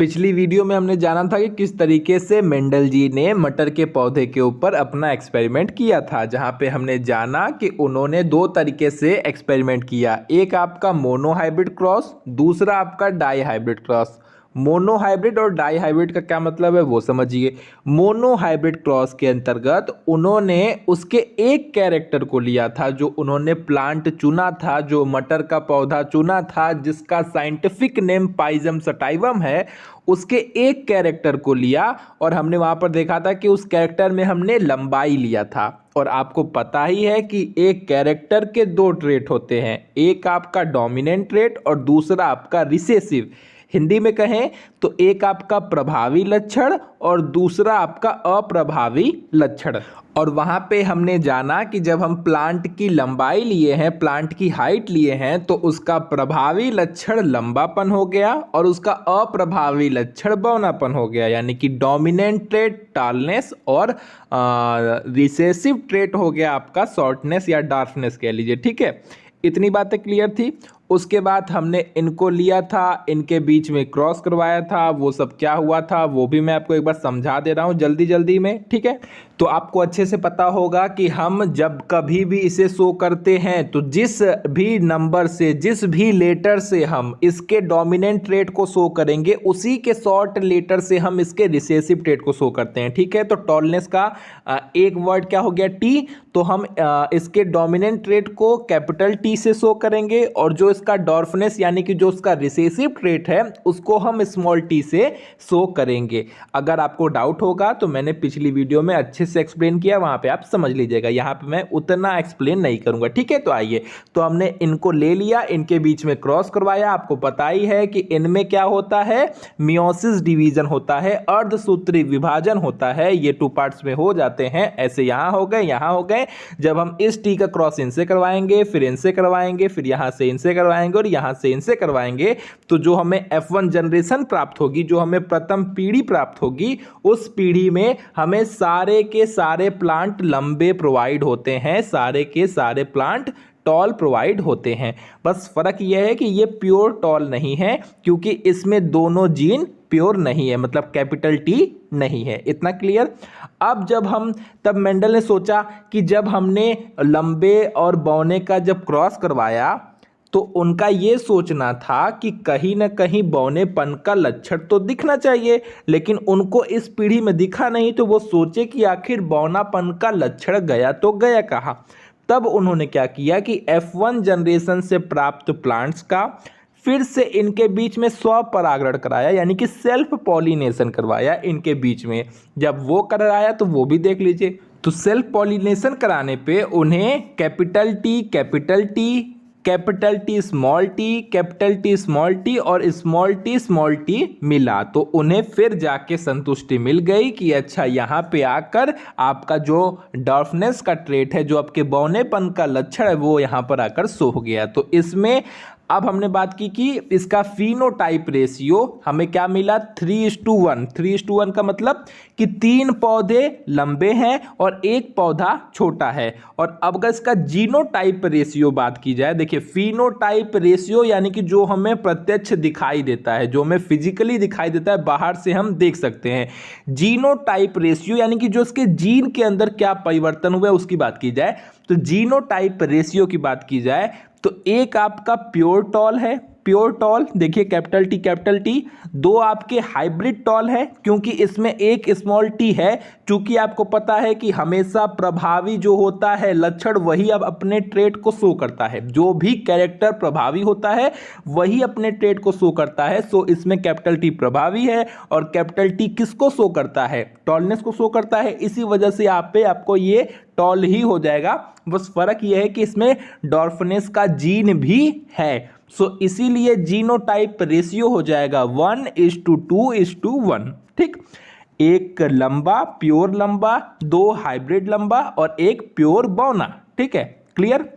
पिछली वीडियो में हमने जाना था कि किस तरीके से मेंडल जी ने मटर के पौधे के ऊपर अपना एक्सपेरिमेंट किया था, जहां पे हमने जाना कि उन्होंने दो तरीके से एक्सपेरिमेंट किया। एक आपका मोनो हाइब्रिड क्रॉस, दूसरा आपका dihybrid cross. Monohybrid और डाई हाइब्रिड का क्या मतलब है वो समझिए। मोनो हाइब्रिड क्रॉस के अंतर्गत उन्होंने उसके एक कैरेक्टर को लिया था, जो उन्होंने प्लांट चुना था, जो मटर का पौधा चुना था जिसका साइंटिफिक नेम पाइजम सटाइवम है, उसके एक कैरेक्टर को लिया और हमने वहां पर देखा था कि उस कैरेक्टर में हमने लंबाई लिया था। और आपको पता ही है कि एक कैरेक्टर के दो ट्रेट होते हैं, एक आपका डोमिनेंट ट्रेट और दूसरा आपका रिसेसिव। हिंदी में कहें तो एक आपका प्रभावी लक्षण और दूसरा आपका अप्रभावी लक्षण। और वहां पे हमने जाना कि जब हम प्लांट की लंबाई लिए हैं, प्लांट की हाइट लिए हैं, तो उसका प्रभावी लक्षण लंबापन हो गया और उसका अप्रभावी लक्षण बौनापन हो गया, यानी कि डोमिनेंट ट्रेट टालनेस और रिसेसिव ट्रेट हो गया आपका शॉर्टनेस या डार्कनेस कह लीजिए। ठीक है, इतनी बातें क्लियर थी। उसके बाद हमने इनको लिया था, इनके बीच में क्रॉस करवाया था, वो सब क्या हुआ था वो भी मैं आपको एक बार समझा दे रहा हूँ जल्दी जल्दी में। ठीक है, तो आपको अच्छे से पता होगा कि हम जब कभी भी इसे शो करते हैं तो जिस भी नंबर से, जिस भी लेटर से हम इसके डोमिनेंट ट्रेट को शो करेंगे, उसी के शॉर्ट लेटर से हम इसके रिसेसिव ट्रेट को शो करते हैं। ठीक है, तो टॉलनेस का एक वर्ड क्या हो गया, टी, तो हम इसके डोमिनेंट ट्रेट को कैपिटल टी से शो करेंगे और जो इसका डॉर्फनेस यानी कि जो उसका रिसेसिव ट्रेट है उसको हम स्मॉल टी से शो करेंगे। अगर आपको डाउट होगा तो मैंने पिछली वीडियो में अच्छे से एक्सप्लेन किया, वहां पे आप समझ लीजिएगा, यहां पे मैं उतना एक्सप्लेन नहीं करूंगा। ठीक है, तो आइए, तो हमने इनको ले लिया, इनके बीच में क्रॉस करवाया। आपको पता ही है कि इनमें क्या होता है, मियोसिस डिवीजन होता है, अर्धसूत्री विभाजन होता है, ये टू पार्ट्स में हो जाते हैं। ऐसे यहां हो गए, यहां हो गए। जब हम इस टी का क्रॉस इनसे करवाएंगे, फिर इनसे करवाएंगे, फिर यहां से इनसे करवाएंगे और यहां से इनसे करवाएंगे, तो जो हमें F1 जनरेशन प्राप्त होगी, जो हमें प्रथम पीढ़ी प्राप्त होगी, उस पीढ़ी में हमें सारे के सारे प्लांट लंबे प्रोवाइड होते हैं, सारे के सारे प्लांट टॉल प्रोवाइड होते हैं। बस फर्क यह है कि ये प्योर टॉल नहीं है, क्योंकि इसमें दोनों जीन प्योर नहीं है, मतलब कैपिटल टी नहीं है। इतना क्लियर। अब तब मेंडल ने सोचा कि जब हमने लंबे और बौने का जब क्रॉस करवाया तो उनका ये सोचना था कि कहीं ना कहीं बौनेपन का लक्षण तो दिखना चाहिए, लेकिन उनको इस पीढ़ी में दिखा नहीं, तो वो सोचे कि आखिर बौनापन का लक्षण गया तो गया कहाँ। तब उन्होंने क्या किया कि F1 जनरेशन से प्राप्त प्लांट्स का फिर से इनके बीच में स्वपरागण कराया, यानी कि सेल्फ पॉलिनेशन करवाया इनके बीच में। जब वो कराया तो वो भी देख लीजिए। तो सेल्फ पॉलिनेशन कराने पे उन्हें capital T capital T, capital T small T, capital T small T और स्मॉल टी मिला। तो उन्हें फिर जाके संतुष्टि मिल गई कि अच्छा, यहाँ पे आकर आपका जो डॉर्फनेस का ट्रेट है, जो आपके बौनेपन का लक्षण है, वो यहाँ पर आकर शो हो गया। तो इसमें अब हमने बात की कि इसका फिनोटाइप रेशियो हमें क्या मिला, 3:1। 3:1 का मतलब कि 3 पौधे लंबे हैं और एक पौधा छोटा है। और अब अगर इसका जीनोटाइप रेशियो बात की जाए, देखिए फिनोटाइप रेशियो यानी कि जो हमें प्रत्यक्ष दिखाई देता है, जो हमें फिजिकली दिखाई देता है, बाहर से हम देख सकते हैं। जीनोटाइप रेशियो यानी कि जो इसके जीन के अंदर क्या परिवर्तन हुआ है उसकी बात की जाए, तो जीनोटाइप रेशियो की बात की जाए तो एक आपका प्योर टॉल है, प्योर टॉल देखिए कैपिटल टी, दो आपके हाइब्रिड टॉल है, क्योंकि इसमें एक स्मॉल टी है। चूंकि आपको पता है कि हमेशा प्रभावी जो होता है लक्षण वही अब अपने ट्रेट को शो करता है, जो भी कैरेक्टर प्रभावी होता है वही अपने ट्रेट को शो करता है। सो इसमें कैपिटल टी प्रभावी है और कैपिटल टी किसको शो करता है, टॉलनेस को शो करता है। इसी वजह से आपको ये टॉल ही हो जाएगा। बस फर्क यह है कि इसमें डॉर्फनेस का जीन भी है। सो इसीलिए जीनोटाइप रेशियो हो जाएगा 1:2:1। ठीक, एक लंबा प्योर लंबा, दो हाइब्रिड लंबा और एक प्योर बौना। ठीक है, क्लियर।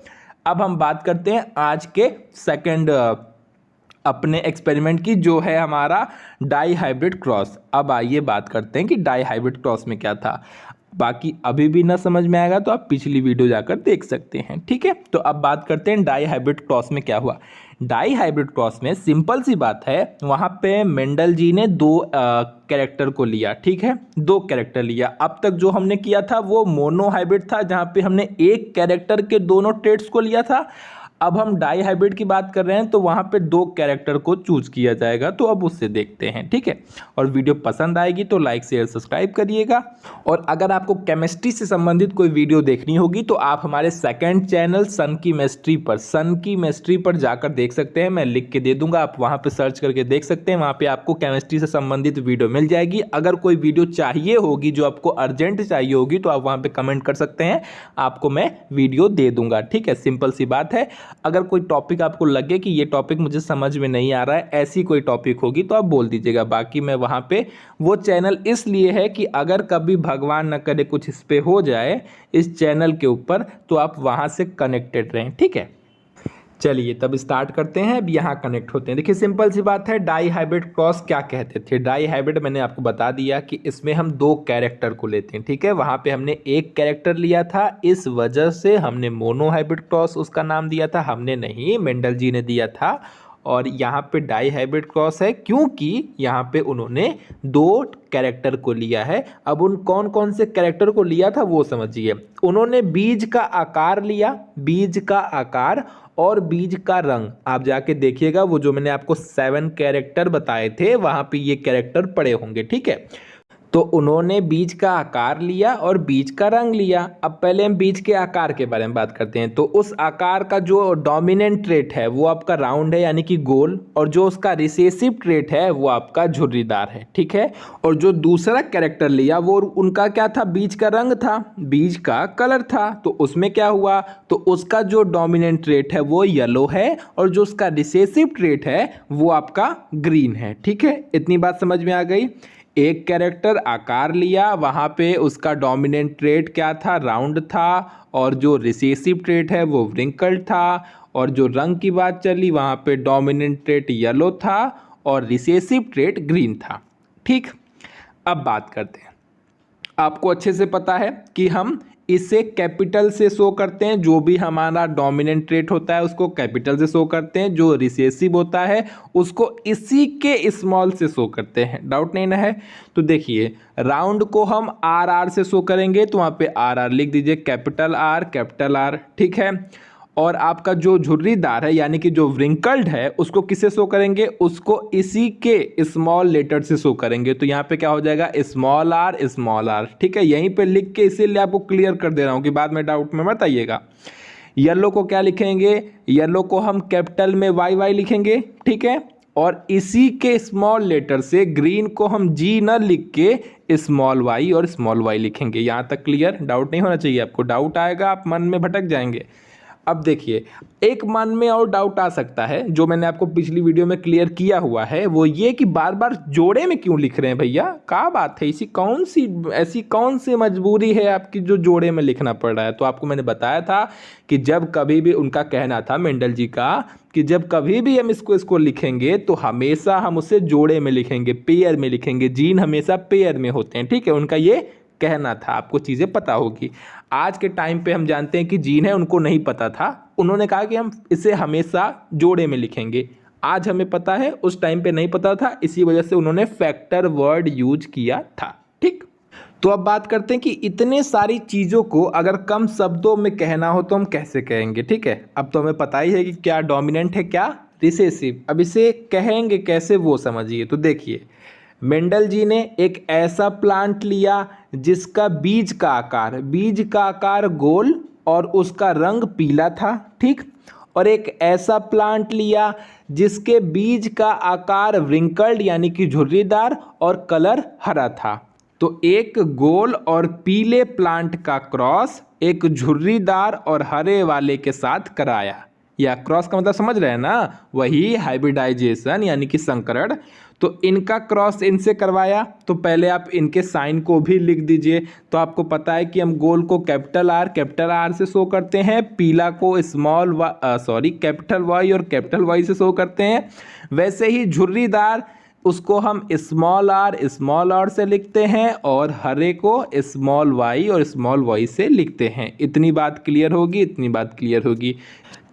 अब हम बात करते हैं आज के सेकंड अपने एक्सपेरिमेंट की, जो है हमारा डाई हाइब्रिड क्रॉस। अब आइए बात करते हैं कि डाई हाइब्रिड क्रॉस में क्या था। बाकी अभी भी ना समझ में आएगा तो आप पिछली वीडियो जाकर देख सकते हैं। ठीक है, तो अब बात करते हैं डाई हाइब्रिड क्रॉस में क्या हुआ। डाई हाइब्रिड क्रॉस में सिंपल सी बात है, वहाँ पे मेंडल जी ने दो कैरेक्टर को लिया, ठीक है, दो कैरेक्टर लिया। अब तक जो हमने किया था वो मोनो हाइब्रिड था, जहाँ पे हमने एक कैरेक्टर के दोनों ट्रेड्स को लिया था। अब हम डाई हाइब्रिड की बात कर रहे हैं तो वहाँ पे दो कैरेक्टर को चूज किया जाएगा। तो अब उससे देखते हैं, ठीक है। और वीडियो पसंद आएगी तो लाइक शेयर सब्सक्राइब करिएगा। और अगर आपको केमिस्ट्री से संबंधित कोई वीडियो देखनी होगी तो आप हमारे सेकंड चैनल सन की मिस्ट्री पर जाकर देख सकते हैं। मैं लिख के दे दूंगा, आप वहाँ पे सर्च करके देख सकते हैं। वहाँ पे आपको केमिस्ट्री से संबंधित वीडियो मिल जाएगी। अगर कोई वीडियो चाहिए होगी जो आपको अर्जेंट चाहिए होगी तो आप वहाँ पे कमेंट कर सकते हैं, आपको मैं वीडियो दे दूंगा, ठीक है। सिंपल सी बात है। अगर कोई टॉपिक आपको लगे कि ये टॉपिक मुझे समझ में नहीं आ रहा है, ऐसी कोई टॉपिक होगी तो आप बोल दीजिएगा। बाकी मैं वहाँ पे वो चैनल इसलिए है कि अगर कभी भगवान न करे कुछ इस पे हो जाए इस चैनल के ऊपर तो आप वहाँ से कनेक्टेड रहें, ठीक है। चलिए तब स्टार्ट करते हैं। अब यहाँ कनेक्ट होते हैं। देखिए सिंपल सी बात है, डाई हाइब्रिड क्रॉस क्या कहते थे। डाई हाइब्रिड मैंने आपको बता दिया कि इसमें हम दो कैरेक्टर को लेते हैं, ठीक है। वहाँ पे हमने एक कैरेक्टर लिया था, इस वजह से हमने मोनो हाइब्रिड क्रॉस उसका नाम दिया था। हमने नहीं, मेंडल जी ने दिया था। और यहाँ पे डाई हाइब्रिड क्रॉस है क्योंकि यहाँ पे उन्होंने दो कैरेक्टर को लिया है। अब उन कौन कौन से कैरेक्टर को लिया था वो समझिए। उन्होंने बीज का आकार लिया, बीज का आकार और बीज का रंग। आप जाके देखिएगा, वो जो मैंने आपको 7 कैरेक्टर बताए थे वहां पे ये कैरेक्टर पड़े होंगे, ठीक है। तो उन्होंने बीज का आकार लिया और बीज का रंग लिया। अब पहले हम बीज के आकार के बारे में बात करते हैं। तो उस आकार का जो डोमिनेंट ट्रेट है वो आपका राउंड है यानी कि गोल, और जो उसका रिसेसिव ट्रेट है वो आपका झुर्रीदार है, ठीक है। और जो दूसरा कैरेक्टर लिया वो उनका क्या था, बीज का रंग था, बीज का कलर था। तो उसमें क्या हुआ, तो उसका जो डोमिनेंट ट्रेट है वो येलो है और जो उसका रिसेसिव ट्रेट है वो आपका ग्रीन है, ठीक है। इतनी बात समझ में आ गई। एक कैरेक्टर आकार लिया, वहाँ पे उसका डोमिनेंट ट्रेट क्या था, राउंड था, और जो रिसेसिव ट्रेट है वो व्रिंकल्ड था। और जो रंग की बात चली वहाँ पे डोमिनेंट ट्रेट येलो था और रिसेसिव ट्रेट ग्रीन था, ठीक। अब बात करते हैं, आपको अच्छे से पता है कि हम इसे कैपिटल से शो करते हैं। जो भी हमारा डोमिनेंट ट्रेट होता है उसको कैपिटल से शो करते हैं, जो रिसेसिव होता है उसको इसी के स्मॉल से शो करते हैं। डाउट नहीं ना है। तो देखिए राउंड को हम आर आर से शो करेंगे तो वहाँ पे आर आर लिख दीजिए, कैपिटल आर, ठीक है। और आपका जो झुर्रीदार है यानी कि जो व्रिंकल्ड है उसको किससे शो करेंगे, उसको इसी के स्मॉल लेटर से शो करेंगे। तो यहाँ पे क्या हो जाएगा, स्मॉल आर, ठीक है। यहीं पे लिख के इसीलिए आपको क्लियर कर दे रहा हूँ कि बाद में डाउट में मत आइएगा। येलो को क्या लिखेंगे, येलो को हम कैपिटल में वाई लिखेंगे, ठीक है। और इसी के स्मॉल लेटर से ग्रीन को हम जी न लिख के स्मॉल वाई और स्मॉल वाई लिखेंगे। यहाँ तक क्लियर, डाउट नहीं होना चाहिए आपको। डाउट आएगा आप मन में भटक जाएंगे। अब देखिए एक मन में और डाउट आ सकता है जो मैंने आपको पिछली वीडियो में क्लियर किया हुआ है, वो ये कि बार बार जोड़े में क्यों लिख रहे हैं भैया, क्या बात है, ऐसी कौन सी मजबूरी है आपकी जो जोड़े में लिखना पड़ रहा है। तो आपको मैंने बताया था कि जब कभी भी, उनका कहना था मेंडल जी का, कि जब कभी भी हम इसको लिखेंगे तो हमेशा हम उसे जोड़े में लिखेंगे, पेयर में लिखेंगे। जीन हमेशा पेयर में होते हैं, ठीक है। उनका ये कहना था, आपको चीज़ें पता होगी। आज के टाइम पे हम जानते हैं कि जीन है, उनको नहीं पता था। उन्होंने कहा कि हम इसे हमेशा जोड़े में लिखेंगे। आज हमें पता है, उस टाइम पे नहीं पता था, इसी वजह से उन्होंने फैक्टर वर्ड यूज किया था, ठीक। तो अब बात करते हैं कि इतने सारी चीज़ों को अगर कम शब्दों में कहना हो तो हम कैसे कहेंगे, ठीक है। अब तो हमें पता ही है कि क्या डोमिनेंट है क्या रिसेसिव। अब इसे कहेंगे कैसे वो समझिए। तो देखिए मेंडल जी ने एक ऐसा प्लांट लिया जिसका बीज का आकार गोल और उसका रंग पीला था, ठीक। और एक ऐसा प्लांट लिया जिसके बीज का आकार व्रिंकल्ड यानी कि झुर्रीदार और कलर हरा था। तो एक गोल और पीले प्लांट का क्रॉस एक झुर्रीदार और हरे वाले के साथ कराया। या क्रॉस का मतलब समझ रहे हैं ना, वही हाइब्रिडाइजेशन यानी कि संकरण। तो इनका क्रॉस इनसे करवाया। तो पहले आप इनके साइन को भी लिख दीजिए। तो आपको पता है कि हम गोल को कैपिटल आर से शो करते हैं, पीला को कैपिटल वाई और कैपिटल वाई से शो करते हैं। वैसे ही झुर्रीदार उसको हम स्मॉल आर से लिखते हैं और हरे को स्मॉल वाई और स्मॉल वाई से लिखते हैं। इतनी बात क्लियर होगी।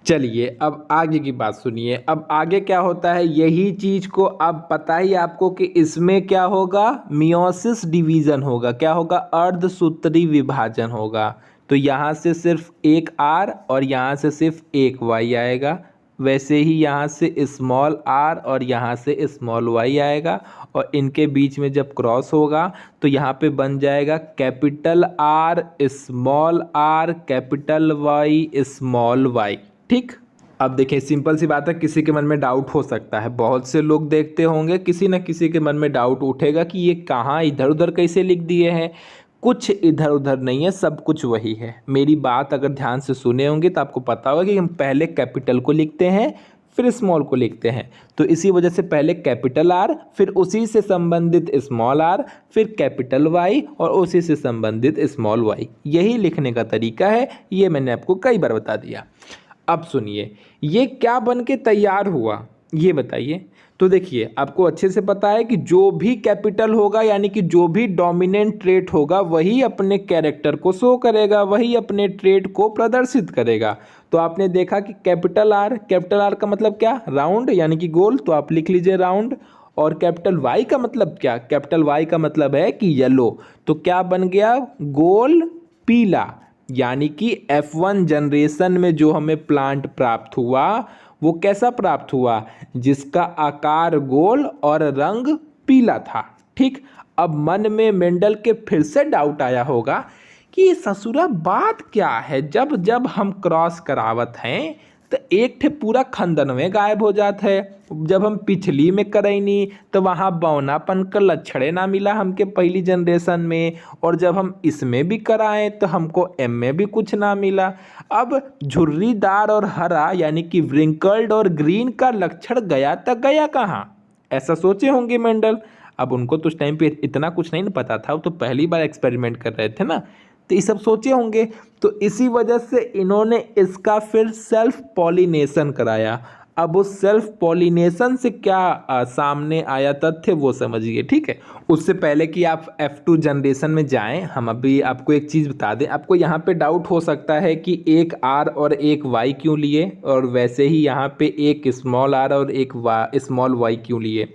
चलिए अब आगे की बात सुनिए। अब आगे क्या होता है, यही चीज को अब पता ही आपको कि इसमें क्या होगा, मियोसिस डिवीजन होगा। क्या होगा, अर्धसूत्री विभाजन होगा। तो यहाँ से सिर्फ एक आर और यहाँ से सिर्फ एक वाई आएगा। वैसे ही यहाँ से स्मॉल आर और यहाँ से स्मॉल वाई आएगा, और इनके बीच में जब क्रॉस होगा तो यहाँ पे बन जाएगा capital R capital Y small y. ठीक। अब देखिए सिंपल सी बात है, किसी के मन में डाउट हो सकता है, बहुत से लोग देखते होंगे, किसी न किसी के मन में डाउट उठेगा कि ये कहाँ इधर उधर कैसे लिख दिए हैं। कुछ इधर उधर नहीं है, सब कुछ वही है। मेरी बात अगर ध्यान से सुने होंगे तो आपको पता होगा कि हम पहले कैपिटल को लिखते हैं फिर स्मॉल को लिखते हैं। तो इसी वजह से पहले कैपिटल आर, फिर उसी से संबंधित स्मॉल आर, फिर कैपिटल वाई और उसी से संबंधित स्मॉल वाई। यही लिखने का तरीका है, ये मैंने आपको कई बार बता दिया। अब सुनिए, ये क्या बन के तैयार हुआ ये बताइए। तो देखिए आपको अच्छे से पता है कि जो भी कैपिटल होगा, यानी कि जो भी डोमिनेंट ट्रेट होगा, वही अपने कैरेक्टर को शो करेगा, वही अपने ट्रेट को प्रदर्शित करेगा। तो आपने देखा कि कैपिटल आर का मतलब क्या, राउंड यानी कि गोल, तो आप लिख लीजिए राउंड। और कैपिटल वाई का मतलब क्या, कैपिटल वाई का मतलब है कि येलो। तो क्या बन गया, गोल पीला। यानी कि F1 जनरेशन में जो हमें प्लांट प्राप्त हुआ वो कैसा प्राप्त हुआ, जिसका आकार गोल और रंग पीला था। ठीक। अब मन में मेंडल के फिर से डाउट आया होगा कि ये ससुरा बात क्या है, जब जब हम क्रॉस करावत हैं तो एक ठे पूरा खंदन में गायब हो जाता है। जब हम पिछली में करैनी तो वहाँ बौनापन का लक्षण ना मिला हमके पहली जनरेशन में, और जब हम इसमें भी कराएं तो हमको एम में भी कुछ ना मिला। अब झुर्रीदार और हरा यानी कि व्रिंकल्ड और ग्रीन का लक्षण गया तो गया कहाँ, ऐसा सोचे होंगे मेंडल। अब उनको तो उस टाइम पे इतना कुछ नहीं पता था, वो तो पहली बार एक्सपेरिमेंट कर रहे थे ना, तो ये सब सोचे होंगे। तो इसी वजह से इन्होंने इसका फिर सेल्फ पॉलिनेशन कराया। अब उस सेल्फ पॉलिनेशन से क्या सामने आया तथ्य वो समझिए। ठीक है, उससे पहले कि आप F2 जनरेशन में जाएं, हम अभी आपको एक चीज़ बता दें। आपको यहाँ पे डाउट हो सकता है कि एक R और एक Y क्यों लिए, और वैसे ही यहाँ पे एक स्मॉल r और एक स्मॉल y क्यों लिए।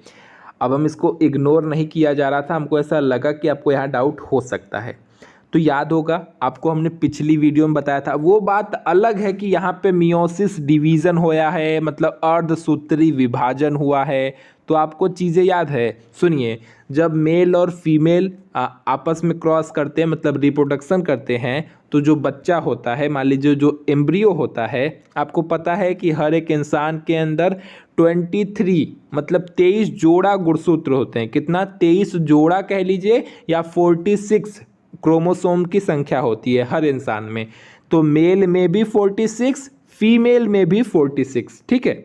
अब हम इसको इग्नोर नहीं किया जा रहा था, हमको ऐसा लगा कि आपको यहाँ डाउट हो सकता है। तो याद होगा आपको हमने पिछली वीडियो में बताया था, वो बात अलग है कि यहाँ पे मियोसिस डिवीज़न होया है, मतलब अर्धसूत्री विभाजन हुआ है। तो आपको चीज़ें याद है, सुनिए। जब मेल और फीमेल आपस में क्रॉस करते हैं, मतलब रिप्रोडक्शन करते हैं, तो जो बच्चा होता है, मान लीजिए जो एम्ब्रियो होता है, आपको पता है कि हर एक इंसान के अंदर 23 मतलब 23 जोड़ा गुणसूत्र होते हैं। कितना, 23 जोड़ा कह लीजिए, या 46 क्रोमोसोम की संख्या होती है हर इंसान में। तो मेल में भी 46, फीमेल में भी 46। ठीक है।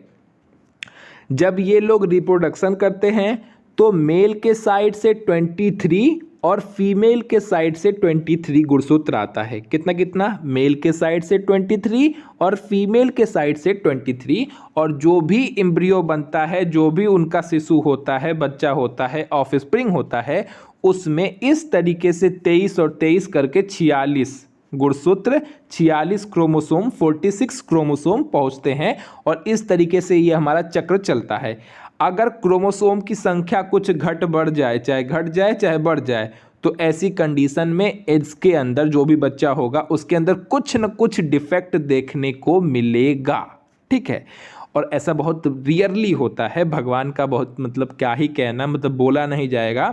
जब ये लोग रिप्रोडक्शन करते हैं तो मेल के साइड से 23 और फीमेल के साइड से 23 गुणसूत्र आता है। कितना कितना, मेल के साइड से 23 और फीमेल के साइड से 23। और जो भी एम्ब्रियो बनता है, जो भी उनका शिशु होता है, बच्चा होता है, ऑफस्प्रिंग होता है, उसमें इस तरीके से 23 और 23 करके 46 गुणसूत्र, 46 क्रोमोसोम, 46 क्रोमोसोम पहुंचते हैं। और इस तरीके से ये हमारा चक्र चलता है। अगर क्रोमोसोम की संख्या कुछ घट बढ़ जाए, चाहे घट जाए चाहे बढ़ जाए, तो ऐसी कंडीशन में इसके अंदर जो भी बच्चा होगा उसके अंदर कुछ न कुछ डिफेक्ट देखने को मिलेगा। ठीक है। और ऐसा बहुत रियरली होता है, भगवान का बहुत मतलब क्या ही कहना, मतलब बोला नहीं जाएगा।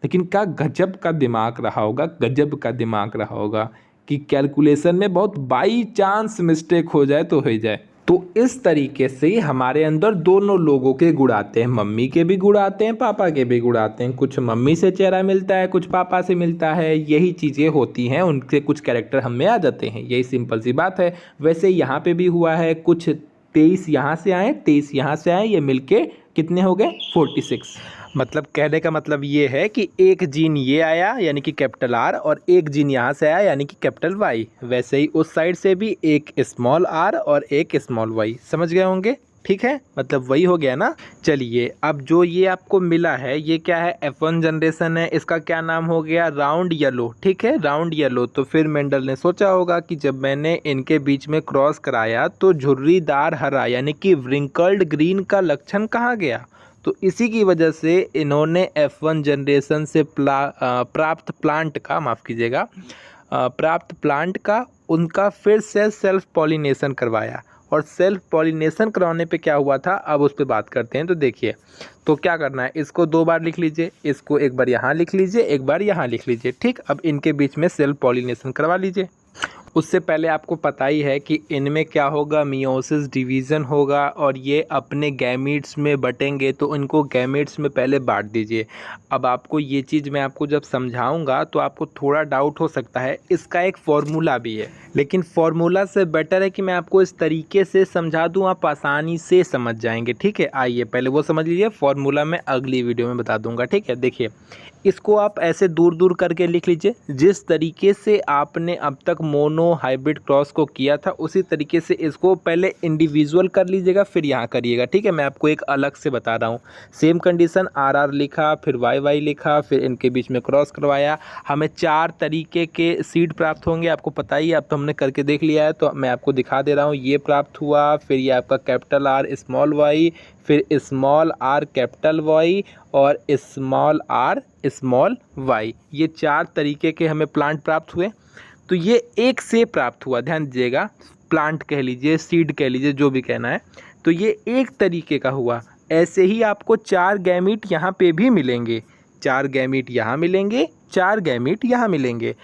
लेकिन क्या गजब का दिमाग रहा होगा, गजब का दिमाग रहा होगा कि कैलकुलेशन में बहुत बाई चांस मिस्टेक हो जाए तो हो जाए। तो इस तरीके से हमारे अंदर दोनों लोगों के गुण आते हैं, मम्मी के भी गुण आते हैं, पापा के भी गुण आते हैं। कुछ मम्मी से चेहरा मिलता है, कुछ पापा से मिलता है, यही चीज़ें होती हैं, उनके कुछ कैरेक्टर हम में आ जाते हैं। यही सिंपल सी बात है। वैसे यहाँ पे भी हुआ है, कुछ 23 यहाँ से आए, 23 यहाँ से आए, ये मिलके कितने हो गए, 46। मतलब कहने का मतलब ये है कि एक जीन ये आया यानी कि कैपिटल आर, और एक जीन यहाँ से आया यानी कि कैपिटल वाई। वैसे ही उस साइड से भी एक स्मॉल आर और एक स्मॉल वाई। समझ गए होंगे। ठीक है, मतलब वही हो गया ना। चलिए अब जो ये आपको मिला है ये क्या है, F1 जनरेशन है, इसका क्या नाम हो गया, राउंड येलो। ठीक है, राउंड येलो। तो फिर मेंडल ने सोचा होगा कि जब मैंने इनके बीच में क्रॉस कराया तो झुर्रीदार हरा यानी कि व्रिंकल्ड ग्रीन का लक्षण कहाँ गया। तो इसी की वजह से इन्होंने F1 जनरेशन से प्राप्त प्लांट का, माफ़ कीजिएगा, प्राप्त प्लांट का उनका फिर से सेल्फ पॉलिनेशन करवाया। और सेल्फ पॉलिनेशन करवाने पे क्या हुआ था, अब उस पर बात करते हैं। तो देखिए, तो क्या करना है, इसको 2 बार लिख लीजिए, इसको एक बार यहाँ लिख लीजिए, एक बार यहाँ लिख लीजिए। ठीक, अब इनके बीच में सेल्फ पॉलिनेशन करवा लीजिए। उससे पहले आपको पता ही है कि इनमें क्या होगा, मियोसिस डिवीज़न होगा और ये अपने गैमीट्स में बटेंगे। तो इनको गैमीट्स में पहले बांट दीजिए। अब आपको ये चीज़ मैं आपको जब समझाऊंगा तो आपको थोड़ा डाउट हो सकता है, इसका एक फॉर्मूला भी है, लेकिन फॉर्मूला से बेटर है कि मैं आपको इस तरीके से समझा दूँ, आप आसानी से समझ जाएंगे। ठीक है, आइए पहले वो समझ लीजिए, फॉर्मूला मैं अगली वीडियो में बता दूंगा। ठीक है, देखिए इसको आप ऐसे दूर दूर करके लिख लीजिए। जिस तरीके से आपने अब तक मोनो हाइब्रिड क्रॉस को किया था उसी तरीके से इसको पहले इंडिविजुअल कर लीजिएगा, फिर यहाँ करिएगा। ठीक है, मैं आपको एक अलग से बता रहा हूँ। सेम कंडीशन, RR लिखा, फिर YY लिखा, फिर इनके बीच में क्रॉस करवाया। हमें 4 तरीके के सीड प्राप्त होंगे, आपको पता ही है, अब तो हमने करके देख लिया है, तो मैं आपको दिखा दे रहा हूँ। ये प्राप्त हुआ, फिर ये आपका कैपिटल R स्मॉल y, फिर स्मॉल r कैपिटल Y और स्मॉल r स्मॉल y। ये 4 तरीके के हमें प्लांट प्राप्त हुए। तो ये एक से प्राप्त हुआ, ध्यान दीजिएगा, प्लांट कह लीजिए, सीड कह लीजिए, जो भी कहना है। तो ये एक तरीके का हुआ। ऐसे ही आपको 4 गैमीट यहाँ पे भी मिलेंगे, 4 गैमीट यहाँ मिलेंगे, 4 गैमीट यहाँ मिलेंगे।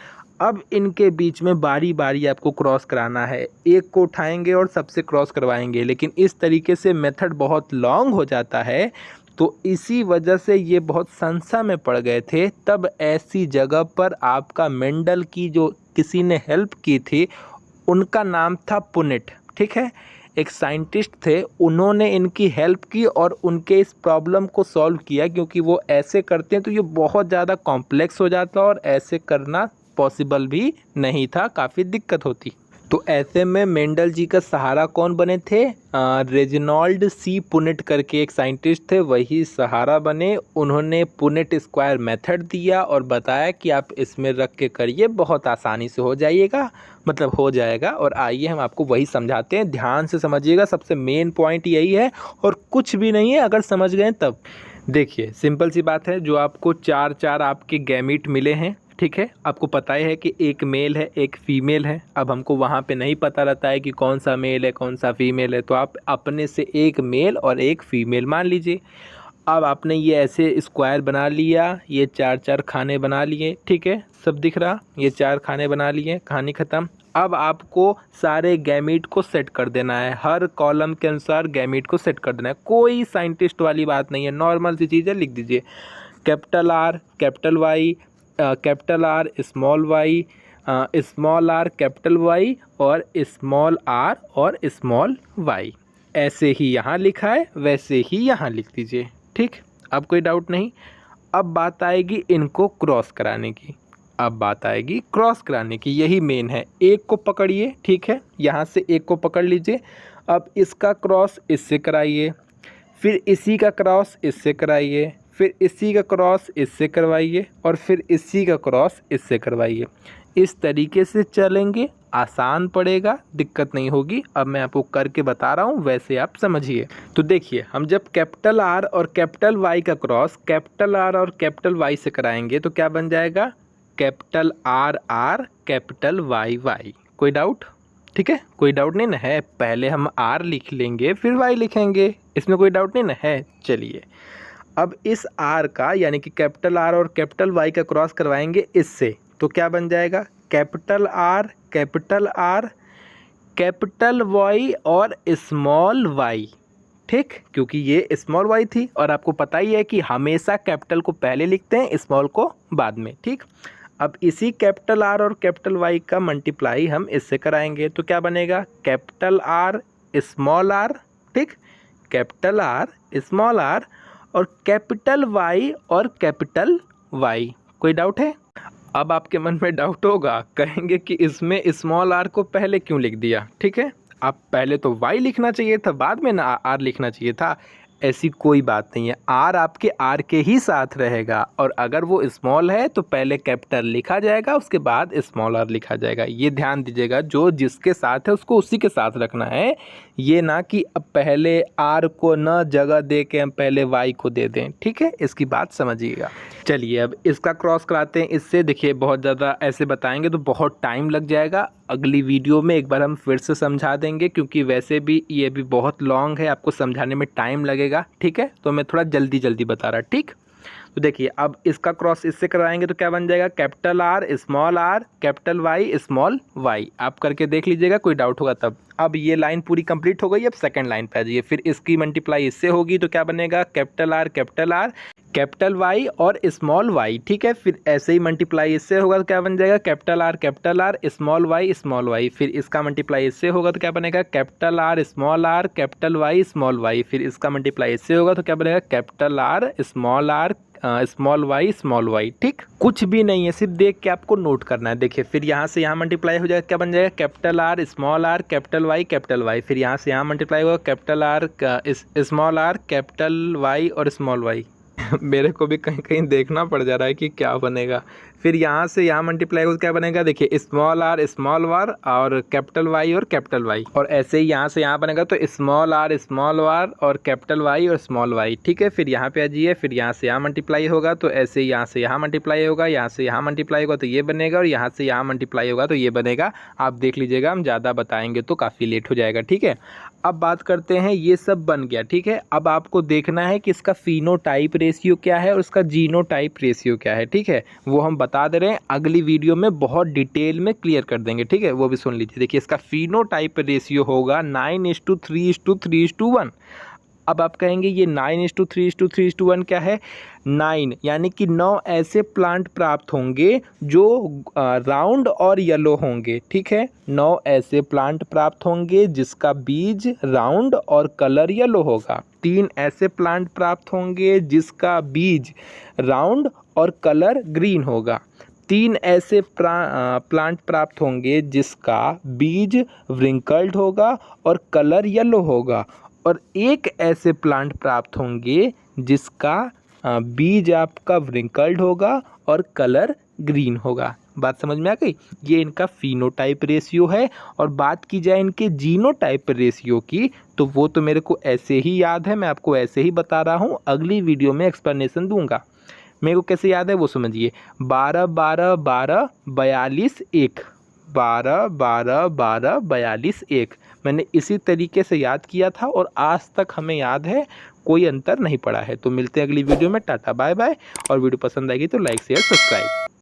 अब इनके बीच में बारी बारी आपको क्रॉस कराना है, एक को उठाएंगे और सबसे क्रॉस करवाएंगे, लेकिन इस तरीके से मेथड बहुत लॉन्ग हो जाता है। तो इसी वजह से ये बहुत संशय में पड़ गए थे। तब ऐसी जगह पर आपका मेंडल की जो किसी ने हेल्प की थी, उनका नाम था पुनेट। ठीक है, एक साइंटिस्ट थे, उन्होंने इनकी हेल्प की और उनके इस प्रॉब्लम को सॉल्व किया। क्योंकि वो ऐसे करते हैं तो ये बहुत ज़्यादा कॉम्प्लेक्स हो जाता और ऐसे करना पॉसिबल भी नहीं था, काफ़ी दिक्कत होती। तो ऐसे में मेंडल जी का सहारा कौन बने थे, रेजिनॉल्ड सी पुनेट करके एक साइंटिस्ट थे, वही सहारा बने। उन्होंने पुनेट स्क्वायर मेथड दिया और बताया कि आप इसमें रख के करिए, बहुत आसानी से हो जाइएगा, मतलब हो जाएगा। और आइए हम आपको वही समझाते हैं, ध्यान से समझिएगा, सबसे मेन पॉइंट यही है और कुछ भी नहीं है अगर समझ गए तब। देखिए सिंपल सी बात है, जो आपको 4 आपके गैमीट मिले हैं, ठीक है, आपको पता ही है कि एक मेल है एक फीमेल है। अब हमको वहाँ पे नहीं पता रहता है कि कौन सा मेल है कौन सा फीमेल है, तो आप अपने से एक मेल और एक फीमेल मान लीजिए। अब आपने ये ऐसे स्क्वायर बना लिया, ये 4 खाने बना लिए, ठीक है, सब दिख रहा, ये 4 खाने बना लिए, कहानी ख़त्म। अब आपको सारे गैमीट को सेट कर देना है, हर कॉलम के अनुसार गैमीट को सेट कर देना है। कोई साइंटिस्ट वाली बात नहीं है, नॉर्मल सी चीज़ है, लिख दीजिए capital R capital Y, capital R small y, small r capital Y और स्मॉल r और स्मॉल y। ऐसे ही यहाँ लिखा है वैसे ही यहाँ लिख दीजिए। ठीक, अब कोई डाउट नहीं। अब बात आएगी इनको क्रॉस कराने की, अब बात आएगी क्रॉस कराने की, यही मेन है। एक को पकड़िए, ठीक है, यहाँ से एक को पकड़ लीजिए। अब इसका क्रॉस इससे कराइए, फिर इसी का क्रॉस इससे कराइए, फिर इसी का क्रॉस इससे करवाइए और फिर इसी का क्रॉस इससे करवाइए। इस तरीके से चलेंगे, आसान पड़ेगा, दिक्कत नहीं होगी। अब मैं आपको करके बता रहा हूँ, वैसे आप समझिए। तो देखिए, हम जब कैपिटल R और कैपिटल Y का क्रॉस कैपिटल R और कैपिटल Y से कराएंगे तो क्या बन जाएगा, capital R R capital Y Y। कोई डाउट? ठीक है, कोई डाउट नहीं ना है। पहले हम R लिख लेंगे फिर Y लिखेंगे, इसमें कोई डाउट नहीं ना है। चलिए, अब इस R का यानी कि कैपिटल R और कैपिटल Y का क्रॉस करवाएंगे इससे, तो क्या बन जाएगा, कैपिटल R कैपिटल Y और स्मॉल y। ठीक, क्योंकि ये स्मॉल y थी और आपको पता ही है कि हमेशा कैपिटल को पहले लिखते हैं, स्मॉल को बाद में। ठीक, अब इसी कैपिटल R और कैपिटल Y का मल्टीप्लाई हम इससे कराएंगे तो क्या बनेगा, कैपिटल R स्मॉल r, ठीक, कैपिटल R स्मॉल r और कैपिटल Y और कैपिटल Y। कोई डाउट है? अब आपके मन में डाउट होगा, कहेंगे कि इसमें स्मॉल r को पहले क्यों लिख दिया। ठीक है, आप पहले तो y लिखना चाहिए था, बाद में ना r लिखना चाहिए था। ऐसी कोई बात नहीं है, r आपके r के ही साथ रहेगा, और अगर वो स्मॉल है तो पहले कैपिटल लिखा जाएगा, उसके बाद स्मॉल r लिखा जाएगा। ये ध्यान दीजिएगा, जो जिसके साथ है उसको उसी के साथ रखना है, ये ना कि अब पहले r को न जगह दे के हम पहले y को दे दें। ठीक है, इसकी बात समझिएगा। चलिए अब इसका क्रॉस कराते हैं इससे। देखिए बहुत ज़्यादा ऐसे बताएंगे तो बहुत टाइम लग जाएगा, अगली वीडियो में एक बार हम फिर से समझा देंगे, क्योंकि वैसे भी ये भी बहुत लॉन्ग है, आपको समझाने में टाइम लगेगा। ठीक है, तो मैं थोड़ा जल्दी जल्दी बता रहा। ठीक, तो देखिए अब इसका क्रॉस इससे कराएंगे तो क्या बन जाएगा, capital R small r capital Y small y। आप करके देख लीजिएगा, कोई डाउट होगा तब। अब ये लाइन पूरी कंप्लीट हो गई, अब सेकंड लाइन पे आ जाइए। फिर इसकी मल्टीप्लाई इससे होगी तो क्या बनेगा, कैपिटल R कैपिटल Y और स्मॉल y। ठीक है, फिर ऐसे ही मल्टीप्लाई इससे होगा तो क्या बन जाएगा, कैपिटल R स्मॉल y। फिर इसका मल्टीप्लाई इससे होगा तो क्या बनेगा, capital R capital Y small y। फिर इसका मल्टीप्लाई इससे होगा तो क्या बनेगा, कैपिटल R स्मॉल y। ठीक, कुछ भी नहीं है, सिर्फ देख के आपको नोट करना है। देखिए फिर यहाँ से यहाँ मल्टीप्लाई हो जाएगा, क्या बन जाएगा, capital R small r capital Y। फिर यहाँ से यहाँ मल्टीप्लाई होगा, capital R small r capital Y और स्मॉल y। मेरे को भी कहीं कहीं देखना पड़ जा रहा है कि क्या बनेगा। फिर यहाँ से यहाँ मल्टीप्लाई हो तो क्या बनेगा, देखिए स्मॉल r और कैपिटल Y और कैपिटल Y। और ऐसे ही यहाँ से यहाँ बनेगा तो स्मॉल r और कैपिटल Y और स्मॉल y। ठीक है, फिर यहाँ पे आ जाइए, फिर यहाँ से यहाँ मल्टीप्लाई होगा तो ऐसे ही यहाँ से यहाँ मल्टीप्लाई होगा, यहाँ से यहाँ मल्टीप्लाई होगा तो ये बनेगा, और यहाँ से यहाँ मल्टीप्लाई होगा तो ये बनेगा। आप देख लीजिएगा, हम ज़्यादा बताएंगे तो काफ़ी लेट हो जाएगा। ठीक है, अब बात करते हैं, ये सब बन गया। ठीक है, अब आपको देखना है कि इसका फिनोटाइप रेशियो क्या है और उसका जीनोटाइप रेशियो क्या है। ठीक है, वो हम बता दे रहे हैं, अगली वीडियो में बहुत डिटेल में क्लियर कर देंगे। ठीक है, वो भी सुन लीजिए। देखिए इसका फिनोटाइप रेशियो होगा 9:3:3:1। अब आप कहेंगे ये 9:3:3:1 क्या है, 9 यानी कि 9 ऐसे प्लांट प्राप्त होंगे जो राउंड और येलो होंगे। ठीक है, 9 ऐसे प्लांट प्राप्त होंगे जिसका बीज राउंड और कलर येलो होगा। 3 ऐसे प्लांट प्राप्त होंगे जिसका बीज राउंड और कलर ग्रीन होगा। 3 ऐसे प्लांट प्राप्त होंगे जिसका बीज व्रिंकल्ड होगा और कलर येलो होगा। और 1 ऐसे प्लांट प्राप्त होंगे जिसका बीज आपका व्रिंकल्ड होगा और कलर ग्रीन होगा। बात समझ में आ गई, ये इनका फिनोटाइप रेशियो है। और बात की जाए इनके जीनोटाइप रेशियो की, तो वो तो मेरे को ऐसे ही याद है, मैं आपको ऐसे ही बता रहा हूँ, अगली वीडियो में एक्सप्लेनेशन दूंगा। मेरे को कैसे याद है वो समझिए, 12-12-12-42-1 12-12-12-42-1 मैंने इसी तरीके से याद किया था और आज तक हमें याद है, कोई अंतर नहीं पड़ा है। तो मिलते हैं अगली वीडियो में, टाटा बाय बाय। और वीडियो पसंद आएगी तो लाइक शेयर सब्सक्राइब।